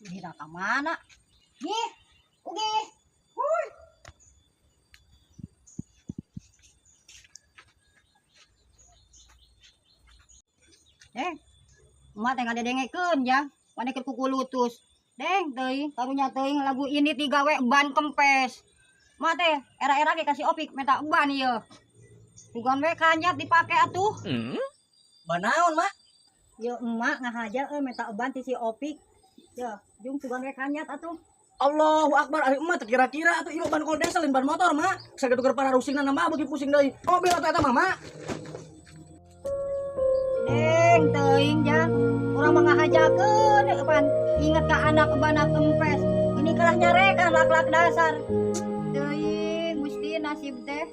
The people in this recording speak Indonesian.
Dina ka mana? Nih, ugi. Huy. Emak teh ngadedengekeun ya. Wane keur kuku lutus. Deng teuing, karunya teuing lagu ini 3W ban kempes. Mak teh era-era ge kasih opik minta ban ieu. Tugan we kanyat dipake atuh. Ban naon, Mak? Yo emak ngahaja minta ban ti si opik. Yo, jung tugan we kanyat atuh. Allahu Akbar, ari emak teu kira-kira atuh ieu ban kondensal lain ban motor, Mak. Saged tuker pararusingna mah beuki pusing deui. Mobil atuh eta mah, Mak. Deng teuing ja. Urang mah ngahajakeun pan inget ka anak bana kempes. Ini kalah nyarekan lak-lak dasar. Teuing mesti nasib teh.